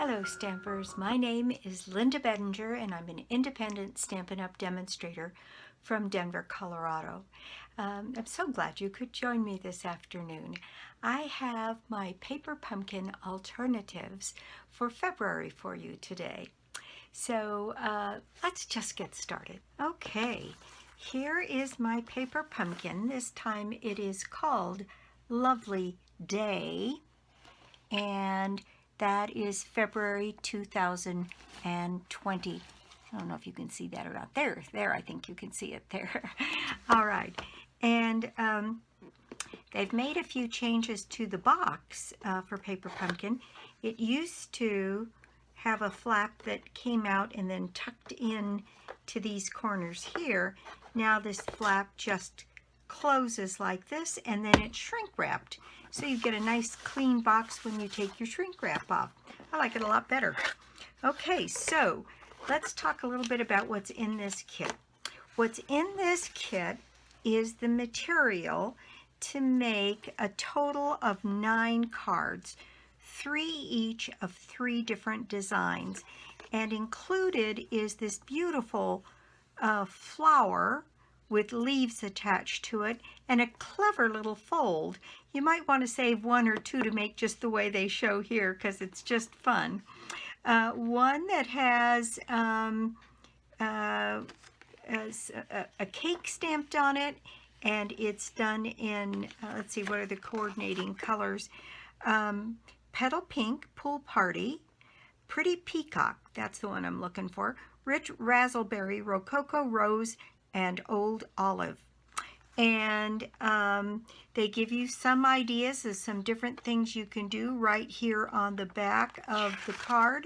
Hello Stampers, my name is Linda Bedinger and I'm an independent Stampin' Up! Demonstrator from Denver, Colorado. I'm so glad you could join me this afternoon. I have my paper pumpkin alternatives for February for you today. So let's just get started. Okay, here is my paper pumpkin. This time it is called Lovely Day, and that is February 2020. I don't know if you can see that or not. There, I think you can see it there. All right, and they've made a few changes to the box for Paper Pumpkin. It used to have a flap that came out and then tucked in to these corners here. Now this flap just closes like this, and then it's shrink wrapped. So you get a nice clean box when you take your shrink wrap off. I like it a lot better. Okay, so let's talk a little bit about what's in this kit. What's in this kit is the material to make a total of 9 cards, 3 each of 3 different designs. And included is this beautiful flower with leaves attached to it and a clever little fold. You might want to save 1 or 2 to make just the way they show here because it's just fun. One that has a cake stamped on it, and it's done in, let's see, what are the coordinating colors? Petal Pink, Pool Party, Pretty Peacock, that's the one I'm looking for, Rich Razzleberry, Rococo Rose, and Old Olive. And they give you some ideas of some different things you can do right here on the back of the card.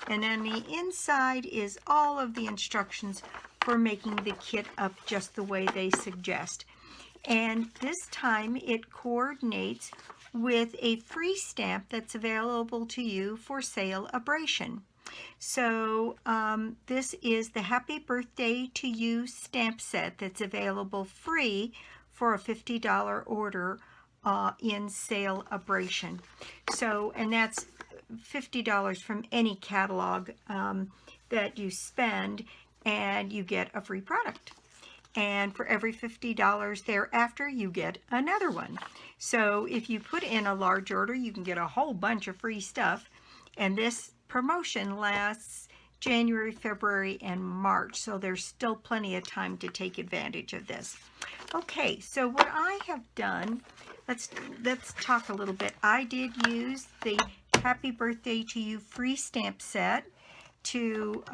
And then the inside is all of the instructions for making the kit up just the way they suggest. And this time it coordinates with a free stamp that's available to you for Sale A Bration. So this is the Happy Birthday to You stamp set that's available free for a $50 order in Sale A Bration. So, and that's $50 from any catalog that you spend, and you get a free product. And for every $50 thereafter, you get another one. So if you put in a large order, you can get a whole bunch of free stuff. And this promotion lasts January, February, and March, so there's still plenty of time to take advantage of this. Okay, so what I have done, let's talk a little bit. I did use the Happy Birthday to You free stamp set to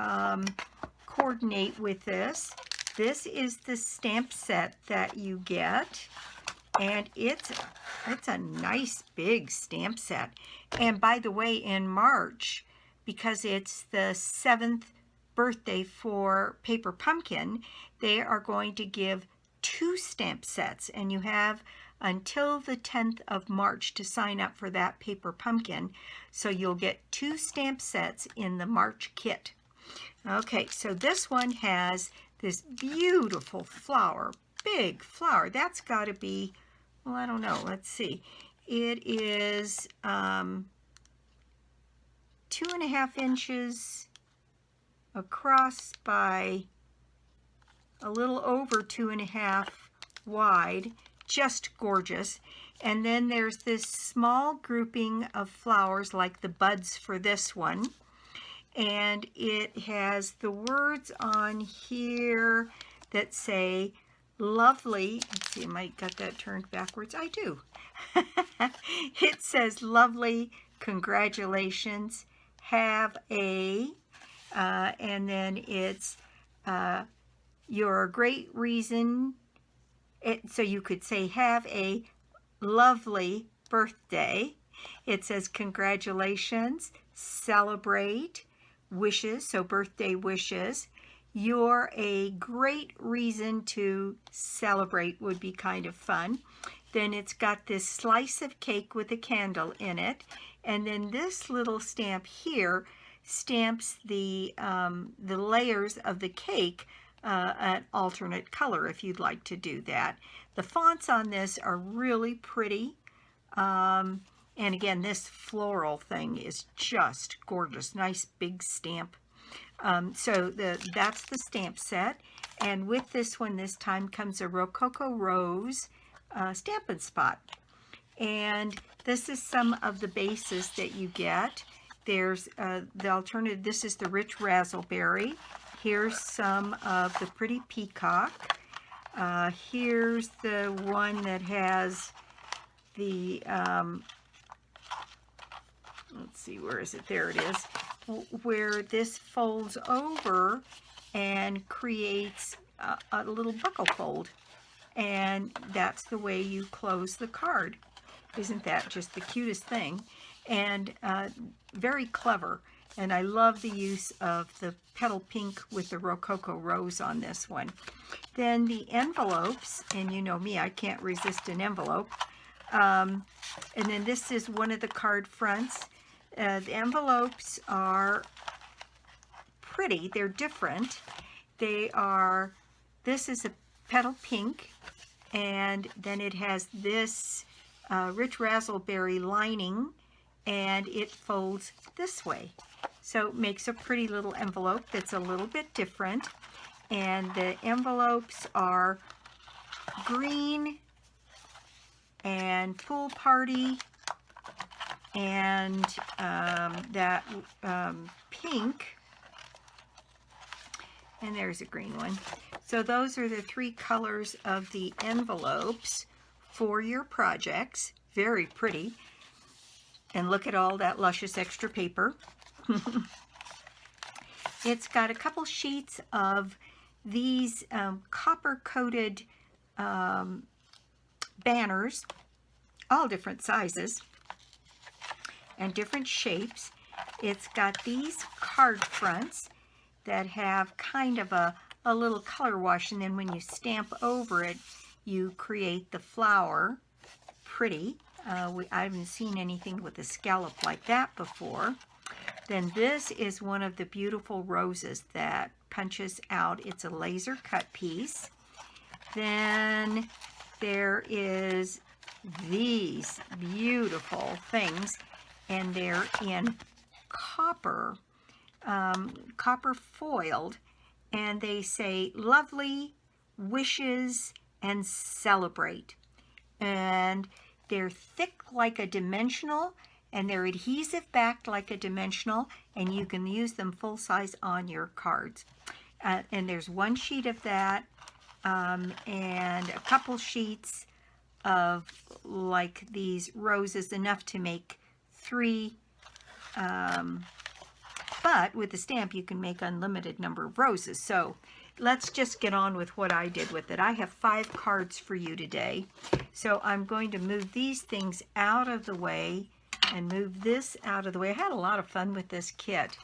coordinate with this. This is the stamp set that you get, and it's a nice big stamp set. And by the way, in March, because it's the 7th birthday for Paper Pumpkin, they are going to give 2 stamp sets, and you have until the 10th of March to sign up for that Paper Pumpkin. So you'll get 2 stamp sets in the March kit. Okay, so this one has this beautiful flower, big flower. That's got to be, well, I don't know. Let's see. It is 2.5 inches across by a little over 2.5 wide. Just gorgeous. And then there's this small grouping of flowers like the buds for this one. And it has the words on here that say lovely. Let's see, I might got that turned backwards. I do. It says lovely, congratulations, have a, and then it's you're a great reason. So you could say have a lovely birthday. It says congratulations, celebrate, wishes, so birthday wishes. You're a great reason to celebrate would be kind of fun. Then it's got this slice of cake with a candle in it. And then this little stamp here stamps the layers of the cake an alternate color if you'd like to do that. The fonts on this are really pretty. And again, this floral thing is just gorgeous. Nice big stamp. So that's the stamp set. And with this one this time comes a Rococo Rose Stampin' Spot. And this is some of the bases that you get. There's the alternative. This is the Rich Razzleberry. Here's some of the Pretty Peacock. Here's the one that has the, let's see, where is it? There it is. Where this folds over and creates a little buckle fold. And that's the way you close the card. Isn't that just the cutest thing? And very clever. And I love the use of the Petal Pink with the Rococo Rose on this one. Then the envelopes, and you know me, I can't resist an envelope. And then this is one of the card fronts. The envelopes are pretty. They're different. They are, this is a Petal Pink, and then it has this Rich Razzleberry lining, and it folds this way. So it makes a pretty little envelope that's a little bit different. And the envelopes are green and Pool Party and that pink. And there's a green one. So those are the three colors of the envelopes for your projects. Very pretty. And look at all that luscious extra paper. It's got a couple sheets of these copper-coated banners, all different sizes and different shapes. It's got these card fronts that have kind of a little color wash, and then when you stamp over it, you create the flower. Pretty. I haven't seen anything with a scallop like that before. Then this is one of the beautiful roses that punches out. It's a laser cut piece. Then there is these beautiful things, and they're in copper, copper foiled, and they say lovely wishes and celebrate. And they're thick like a dimensional, and they're adhesive backed like a dimensional, and you can use them full size on your cards. And there's one sheet of that, and a couple sheets of like these roses, enough to make 3. But with the stamp, you can make unlimited number of roses. So let's just get on with what I did with it. I have 5 cards for you today. So I'm going to move these things out of the way and move this out of the way. I had a lot of fun with this kit.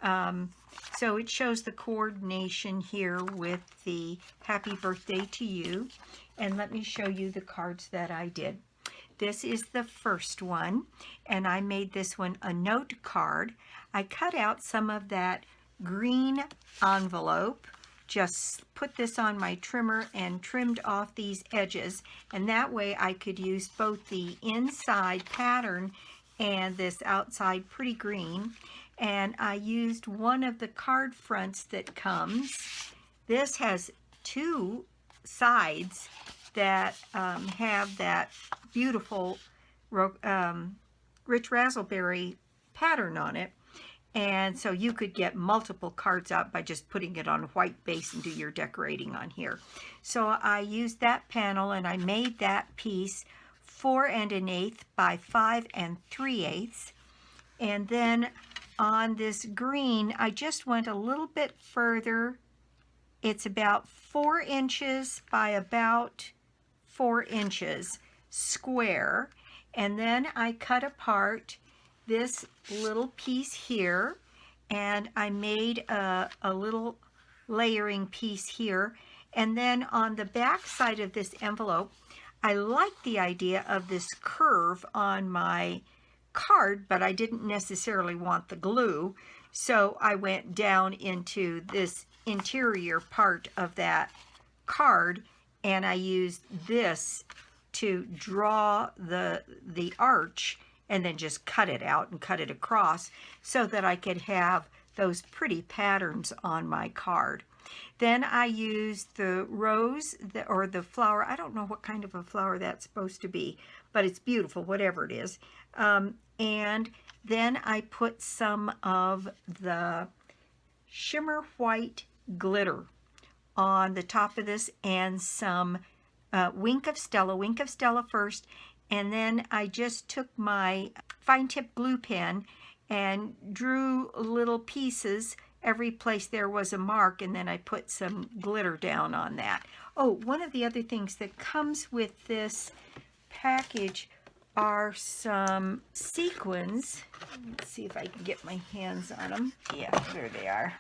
So it shows the coordination here with the Happy Birthday to You. And let me show you the cards that I did. This is the first one, and I made this one a note card. I cut out some of that green envelope, just put this on my trimmer and trimmed off these edges, and that way I could use both the inside pattern and this outside pretty green. And I used one of the card fronts that comes. This has 2 sides that have that beautiful Rich Razzleberry pattern on it. And so you could get multiple cards out by just putting it on a white base and do your decorating on here. So I used that panel, and I made that piece 4 1/8 by 5 3/8. And then on this green, I just went a little bit further. It's about 4 inches by about 4 inches square. And then I cut apart this little piece here, and I made a little layering piece here. And then on the back side of this envelope, I like the idea of this curve on my card, but I didn't necessarily want the glue, so I went down into this interior part of that card, and I used this to draw the arch and then just cut it out and cut it across so that I could have those pretty patterns on my card. Then I used the rose, or the flower. I don't know what kind of a flower that's supposed to be, but it's beautiful, whatever it is. And then I put some of the shimmer white glitter on the top of this, and some Wink of Stella first, and then I just took my fine tip glue pen and drew little pieces every place there was a mark, and then I put some glitter down on that. Oh, one of the other things that comes with this package are some sequins. Let's see if I can get my hands on them. Yeah, there they are.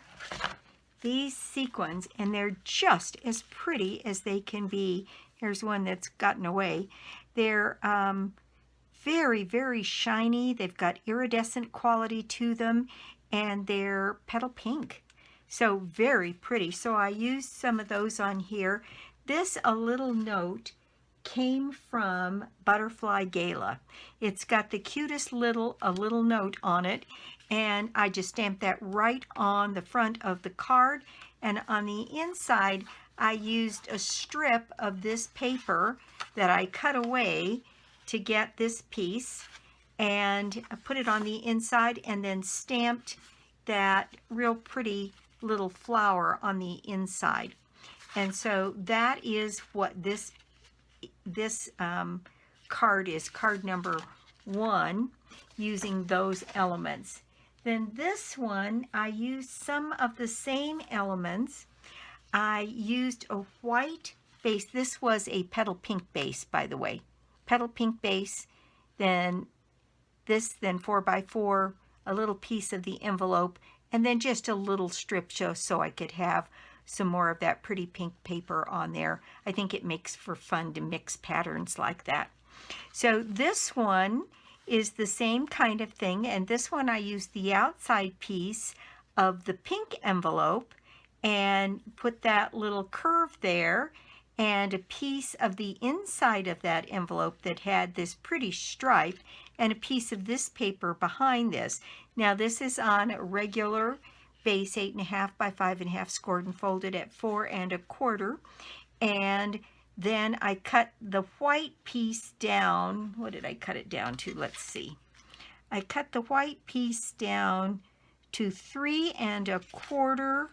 These sequins, and they're just as pretty as they can be. Here's one that's gotten away. They're very, very shiny. They've got iridescent quality to them, and they're petal pink. So very pretty. So I used some of those on here. This, a little note, came from Butterfly Gala. It's got the cutest little note on it, and I just stamped that right on the front of the card. And on the inside, I used a strip of this paper that I cut away to get this piece, and I put it on the inside and then stamped that real pretty little flower on the inside. And so that is what this card is, card number 1, using those elements. Then this one, I used some of the same elements. I used a white base. This was a petal pink base, by the way. Petal pink base, then this, then 4x4, a little piece of the envelope, and then just a little strip just so I could have some more of that pretty pink paper on there. I think it makes for fun to mix patterns like that. So this one is the same kind of thing, and this one I used the outside piece of the pink envelope and put that little curve there, and a piece of the inside of that envelope that had this pretty stripe, and a piece of this paper behind this. Now this is on a regular base, 8.5 by 5.5, scored and folded at 4 1/4, and then I cut the white piece down. What did I cut it down to? Let's see. I cut the white piece down to 3 1/4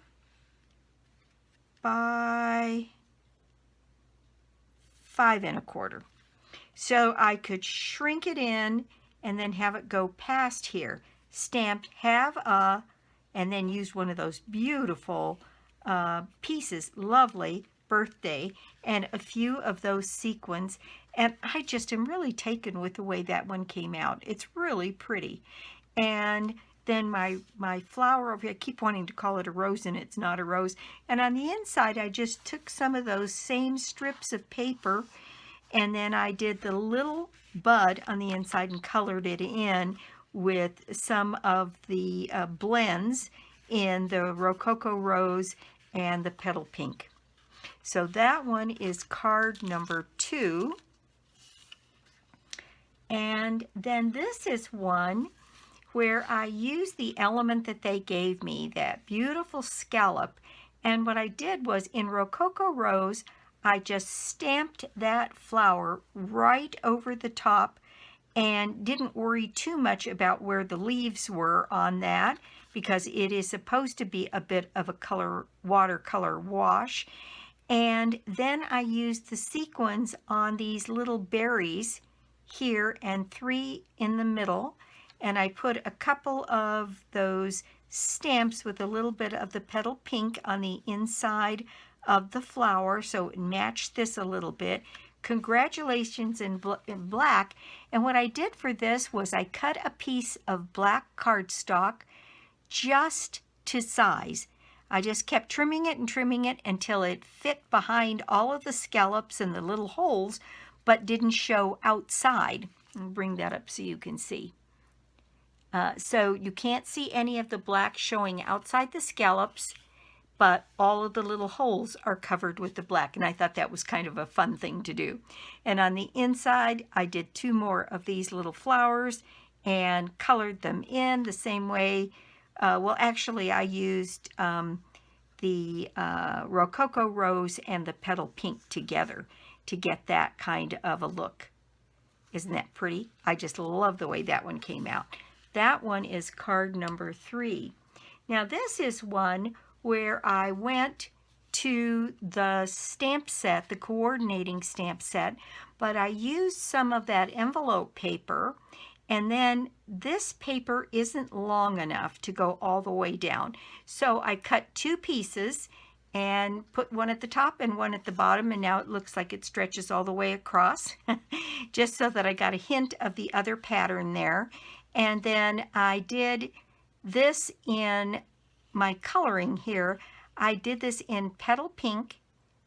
by 5 1/4. So I could shrink it in and then have it go past here. Stamped have a, and then used one of those beautiful pieces, lovely birthday, and a few of those sequins. And I just am really taken with the way that one came out. It's really pretty. And then my flower over here, I keep wanting to call it a rose, and it's not a rose. And on the inside, I just took some of those same strips of paper, and then I did the little bud on the inside and colored it in with some of the blends in the Rococo Rose and the Petal Pink. So that one is card number 2. And then this is one where I used the element that they gave me, that beautiful scallop. And what I did was, in Rococo Rose, I just stamped that flower right over the top and didn't worry too much about where the leaves were on that, because it is supposed to be a bit of a watercolor wash. And then I used the sequins on these little berries here and 3 in the middle, and I put a couple of those stamps with a little bit of the petal pink on the inside of the flower, so it matched this a little bit. Congratulations in black. And what I did for this was I cut a piece of black cardstock just to size. I just kept trimming it until it fit behind all of the scallops and the little holes, but didn't show outside. I'll bring that up so you can see. So you can't see any of the black showing outside the scallops, but all of the little holes are covered with the black, and I thought that was kind of a fun thing to do. And on the inside, I did 2 more of these little flowers and colored them in the same way. Well, actually, I used the Rococo Rose and the Petal Pink together to get that kind of a look. Isn't that pretty? I just love the way that one came out. That one is card number 3. Now this is one where I went to the stamp set, the coordinating stamp set, but I used some of that envelope paper, and then this paper isn't long enough to go all the way down. So I cut 2 pieces and put one at the top and one at the bottom, and now it looks like it stretches all the way across, just so that I got a hint of the other pattern there. And then I did this in my coloring here. I did this in Petal Pink,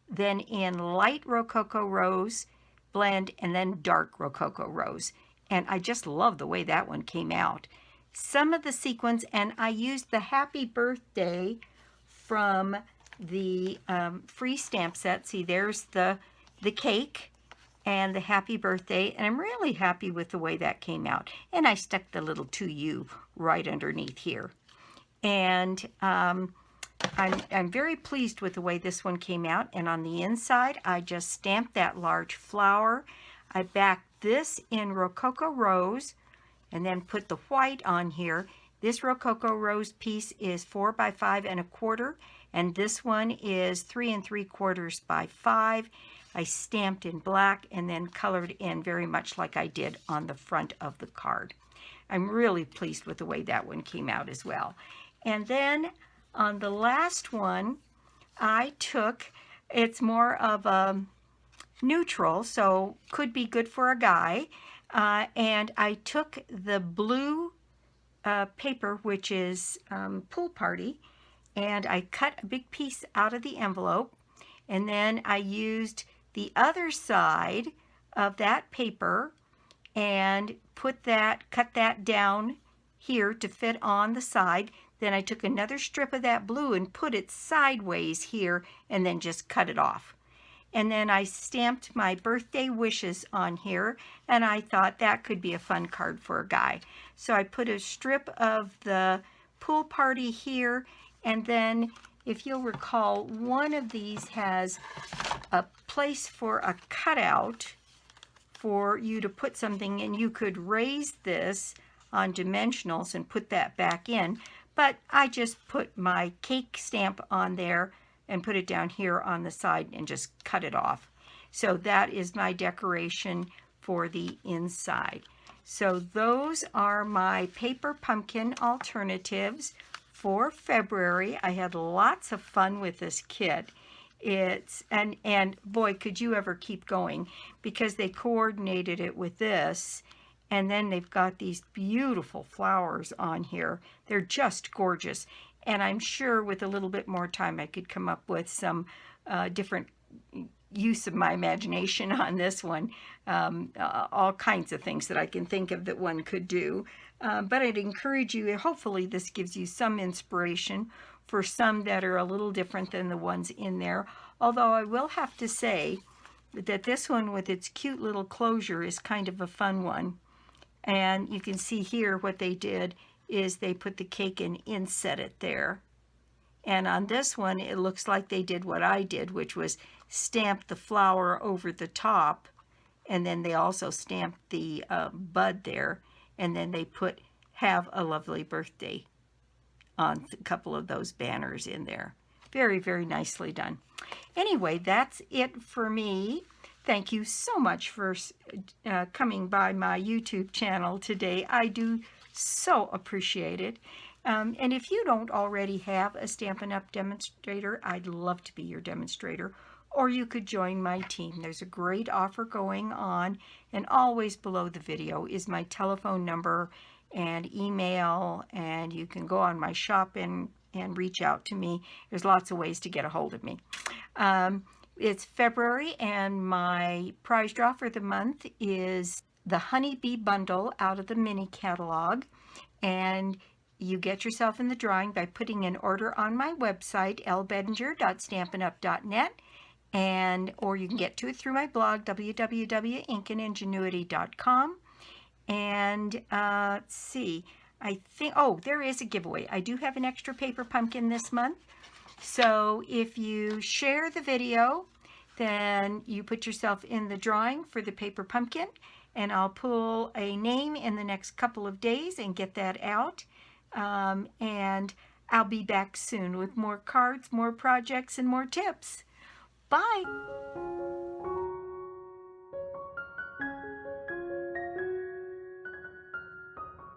then in light Rococo Rose blend, and then dark Rococo Rose. And I just love the way that one came out. Some of the sequins, and I used the Happy Birthday from the free stamp set. See, there's the cake and the Happy Birthday, and I'm really happy with the way that came out. And I stuck the little to you right underneath here. And I'm very pleased with the way this one came out. And on the inside, I just stamped that large flower. I backed this in Rococo Rose and then put the white on here. This Rococo Rose piece is 4 by 5 1/4, and this one is 3 3/4 by 5. I stamped in black and then colored in very much like I did on the front of the card. I'm really pleased with the way that one came out as well. And then on the last one, I took, it's more of a neutral, so could be good for a guy, and I took the blue paper, which is Pool Party, and I cut a big piece out of the envelope, and then I used the other side of that paper and cut that down here to fit on the side. Then I took another strip of that blue and put it sideways here and then just cut it off. And then I stamped my birthday wishes on here, and I thought that could be a fun card for a guy. So I put a strip of the Pool Party here, and then if you'll recall, one of these has a place for a cutout for you to put something, and you could raise this on dimensionals and put that back in. But I just put my cake stamp on there and put it down here on the side and just cut it off. So that is my decoration for the inside. So those are my paper pumpkin alternatives for February. I had lots of fun with this kit. And boy, could you ever keep going, because they coordinated it with this, and then they've got these beautiful flowers on here. They're just gorgeous. And I'm sure with a little bit more time I could come up with some different use of my imagination on this one. All kinds of things that I can think of that one could do. But I'd encourage you, hopefully this gives you some inspiration for some that are a little different than the ones in there. Although I will have to say that this one with its cute little closure is kind of a fun one. And you can see here what they did is they put the cake and inset it there. And on this one, it looks like they did what I did, which was stamp the flower over the top, and then they also stamped the bud there, and then they put "Have a Lovely Birthday" on a couple of those banners in there. Very, very nicely done. Anyway, that's it for me. Thank you so much for coming by my YouTube channel today. I do so appreciate it. And if you don't already have a Stampin' Up! Demonstrator, I'd love to be your demonstrator. Or you could join my team. There's a great offer going on, and always below the video is my telephone number and email, and you can go on my shop and reach out to me. There's lots of ways to get a hold of me. It's February, and my prize draw for the month is the Honeybee Bundle out of the mini catalog, and you get yourself in the drawing by putting an order on my website, lbedinger.stampinup.net, or you can get to it through my blog, www.inkingenuity.com. And let's see, I think, oh, there is a giveaway. I do have an extra paper pumpkin this month. So if you share the video, then you put yourself in the drawing for the paper pumpkin, and I'll pull a name in the next couple of days and get that out. And I'll be back soon with more cards, more projects, and more tips. Bye!